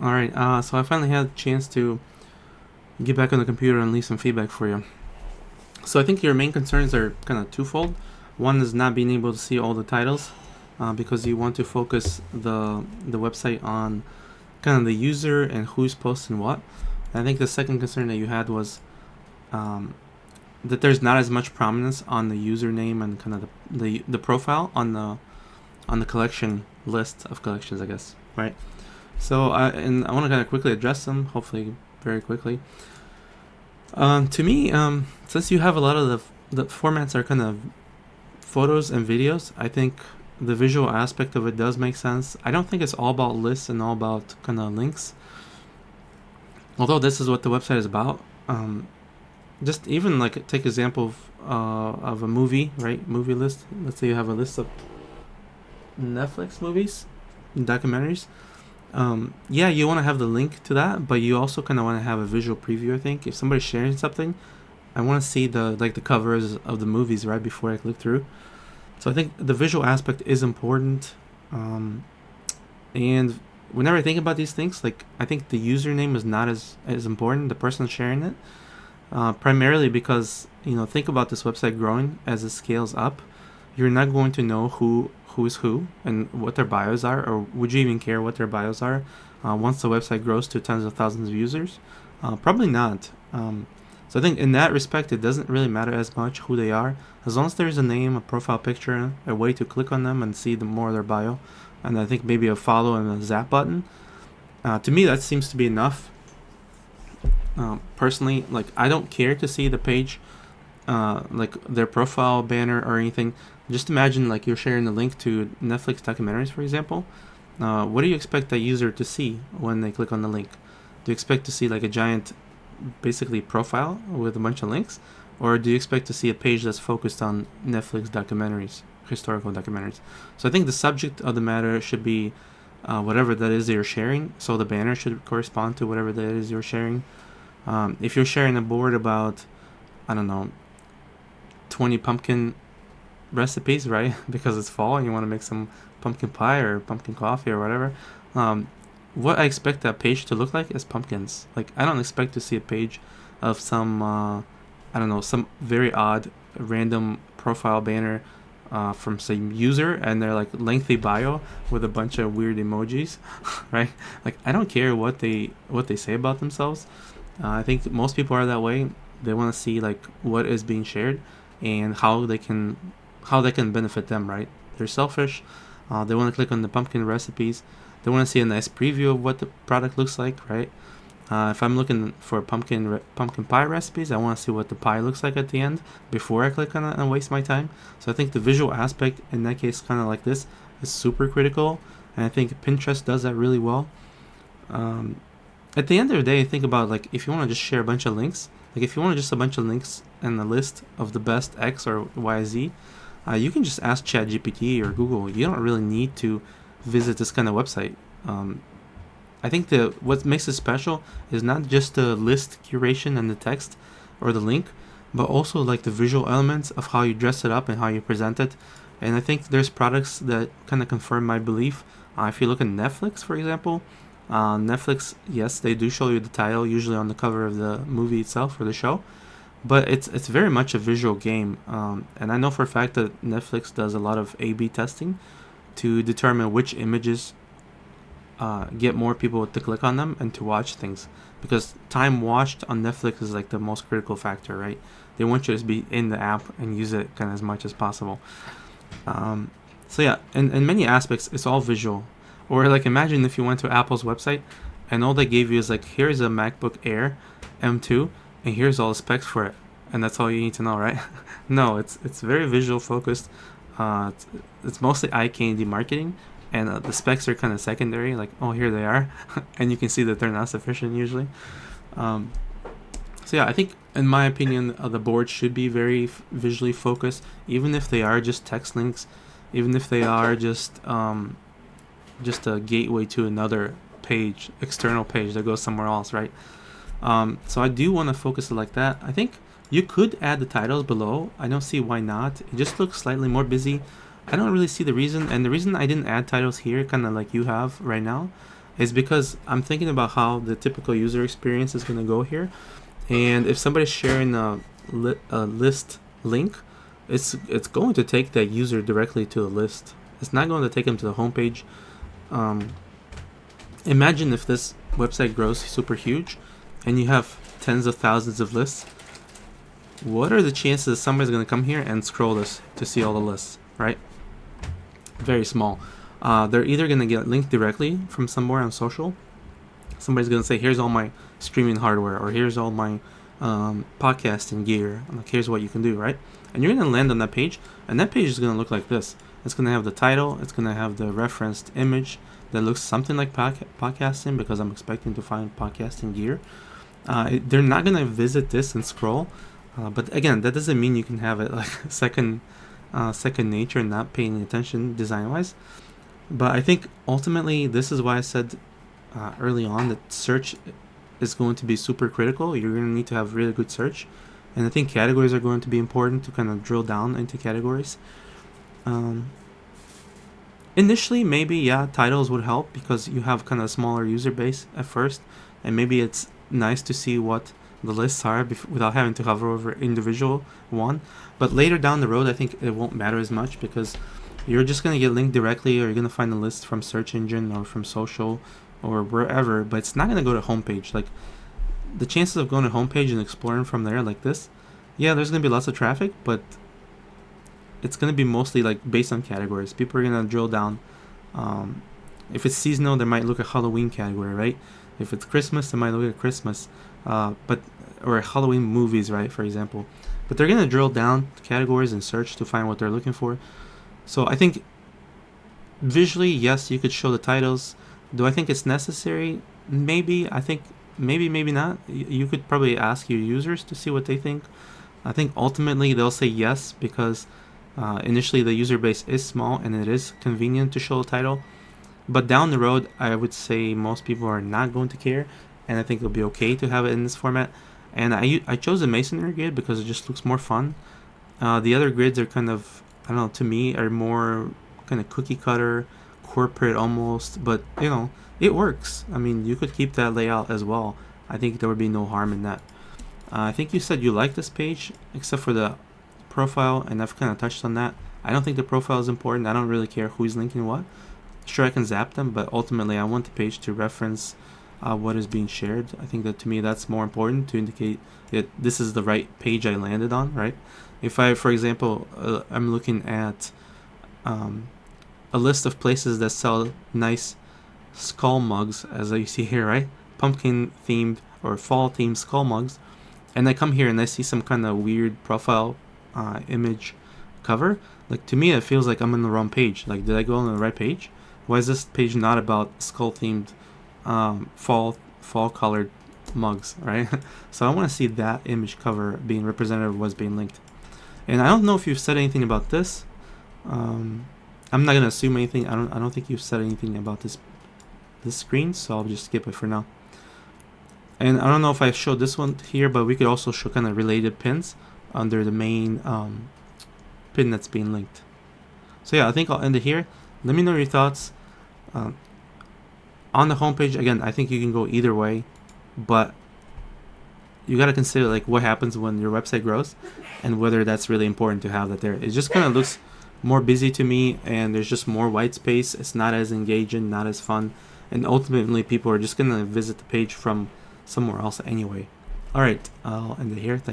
All right, so I finally had a chance to get back on the computer and leave some feedback for you. So I think your main concerns are kind of twofold. One is not being able to see all the titles because you want to focus the website on kind of the user and who's posting what. And I think the second concern that you had was um, that there's not as much prominence on the username and kind of the profile on the collection list of collections, I guess, right? So and I want to kind of quickly address them, hopefully very quickly. To me, since you have a lot of the formats are kind of photos and videos, I think the visual aspect of it does make sense. I don't think it's all about lists and all about kind of links, although this is what the website is about. Just even like take example of a movie, right? Movie list. Let's say you have a list of Netflix movies, documentaries. Yeah, you want to have the link to that, but you also kind of want to have a visual preview. I think if somebody's sharing something, I want to see the covers of the movies right before I click through. So I think the visual aspect is important. And whenever I think about these things, like I think the username is not as important. The person sharing it, primarily because think about this website growing as it scales up. You're not going to know who is who and what their bios are, or would you even care what their bios are once the website grows to tens of thousands of users? Probably not. So I think in that respect, it doesn't really matter as much who they are, as long as there's a name, a profile picture, a way to click on them and see more of their bio, and I think maybe a follow and a zap button. To me, that seems to be enough. Personally, like I don't care to see the page, like their profile banner or anything. Just imagine like you're sharing a link to Netflix documentaries, for example. What do you expect the user to see when they click on the link? Do you expect to see like a giant, basically profile with a bunch of links, or do you expect to see a page that's focused on Netflix documentaries, historical documentaries? So I think the subject of the matter should be whatever that is you're sharing. So the banner should correspond to whatever that is you're sharing. If you're sharing a board about, I don't know, 20 pumpkin recipes, right? Because it's fall and you want to make some pumpkin pie or pumpkin coffee or whatever. What I expect that page to look like is pumpkins. Like I don't expect to see a page of some, I don't know, some very odd random profile banner from some user and their like lengthy bio with a bunch of weird emojis, right? Like I don't care what they say about themselves. I think most people are that way. They want to see like what is being shared and how they can benefit them, right? They're selfish. They want to click on the pumpkin recipes. They want to see a nice preview of what the product looks like, right? If I'm looking for pumpkin pie recipes, I want to see what the pie looks like at the end before I click on it and waste my time. So I think the visual aspect in that case, kind of like this, is super critical, and I think Pinterest does that really well. At the end of the day, think about like if you want to just share a bunch of links, like if you want just a bunch of links and a list of the best X or YZ, you can just ask ChatGPT or Google. You don't really need to visit this kind of website. I think what makes it special is not just the list curation and the text or the link, but also like the visual elements of how you dress it up and how you present it. And I think there's products that kind of confirm my belief. If you look at Netflix, for example, Netflix, yes, they do show you the title usually on the cover of the movie itself or the show, but it's very much a visual game. And I know for a fact that Netflix does a lot of A/B testing to determine which images get more people to click on them and to watch things, because time watched on Netflix is like the most critical factor, right? They want you to be in the app and use it kind of as much as possible. So yeah, in many aspects, it's all visual. Or like imagine if you went to Apple's website and all they gave you is like, here's a MacBook Air M2 and here's all the specs for it, and that's all you need to know, right? No, it's very visual focused. It's mostly eye candy marketing, and the specs are kind of secondary. Like, oh, here they are, and you can see that they're not sufficient usually. So yeah, I think in my opinion, the board should be very visually focused, even if they are just text links, even if they are just a gateway to another page, external page that goes somewhere else, right? So I do want to focus it like that. I think you could add the titles below. I don't see why not. It just looks slightly more busy. I don't really see the reason, and the reason I didn't add titles here, kind of like you have right now, is because I'm thinking about how the typical user experience is going to go here. And if somebody's sharing a list link, it's going to take that user directly to the list. It's not going to take them to the homepage. Imagine if this website grows super huge and you have tens of thousands of lists. What are the chances that somebody's going to come here and scroll this to see all the lists, right? Very small. They're either going to get linked directly from somewhere on social. Somebody's going to say, here's all my streaming hardware, or here's all my podcasting gear. Like, here's what you can do, right? And you're going to land on that page, and that page is going to look like this. It's going to have the title. It's going to have the referenced image that looks something like podcasting, because I'm expecting to find podcasting gear. They're not going to visit this and scroll. But again, that doesn't mean you can have it like second nature and not paying attention design-wise. But I think ultimately this is why I said early on that search is going to be super critical. You're going to need to have really good search. And I think categories are going to be important to kind of drill down into categories. Initially, maybe, titles would help because you have kind of a smaller user base at first. And maybe it's nice to see what the lists are without having to hover over individual one. But later down the road, I think it won't matter as much because you're just going to get linked directly, or you're going to find the list from search engine or from social or wherever, but it's not going to go to homepage. Like, the chances of going to homepage and exploring from there like this, there's going to be lots of traffic, but it's going to be mostly like based on categories. People are going to drill down. If it's seasonal, they might look at Halloween category, right? If it's Christmas, they might look at Christmas, or Halloween movies, right, for example. But they're going to drill down categories and search to find what they're looking for. So I think visually, yes, you could show the titles. Do I think it's necessary? Maybe. I think maybe not. You could probably ask your users to see what they think. I think ultimately they'll say yes because initially the user base is small and it is convenient to show a title. But down the road, I would say most people are not going to care, and I think it'll be okay to have it in this format. And I chose the masonry grid because it just looks more fun. The other grids are kind of, I don't know, to me are more kind of cookie cutter, corporate almost, but it works. I mean, you could keep that layout as well. I think there would be no harm in that. I think you said you like this page except for the profile, and I've kind of touched on that. I don't think the profile is important. I don't really care who's linking what. Sure, I can zap them, but ultimately I want the page to reference what is being shared. I think that to me that's more important to indicate that this is the right page I landed on, right? If I, for example, I'm looking at a list of places that sell nice skull mugs, as you see here, right? Pumpkin themed or fall themed skull mugs, and I come here and I see some kind of weird profile image cover. Like, to me it feels like I'm on the wrong page. Like, did I go on the right page? Why is this page not about skull themed fall colored mugs, right? So I want to see that image cover being represented of what's being linked. And I don't know if you've said anything about this. I'm not gonna assume anything. I don't think you've said anything about this screen, so I'll just skip it for now. And I don't know if I showed this one here, but we could also show kind of related pins under the main pin that's being linked. So I think I'll end it here. Let me know your thoughts. On the homepage, again, I think you can go either way, but you got to consider like what happens when your website grows and whether that's really important to have that there. It just kind of looks more busy to me, and there's just more white space. It's not as engaging, not as fun, and ultimately people are just going to visit the page from somewhere else anyway. All right, I'll end it here.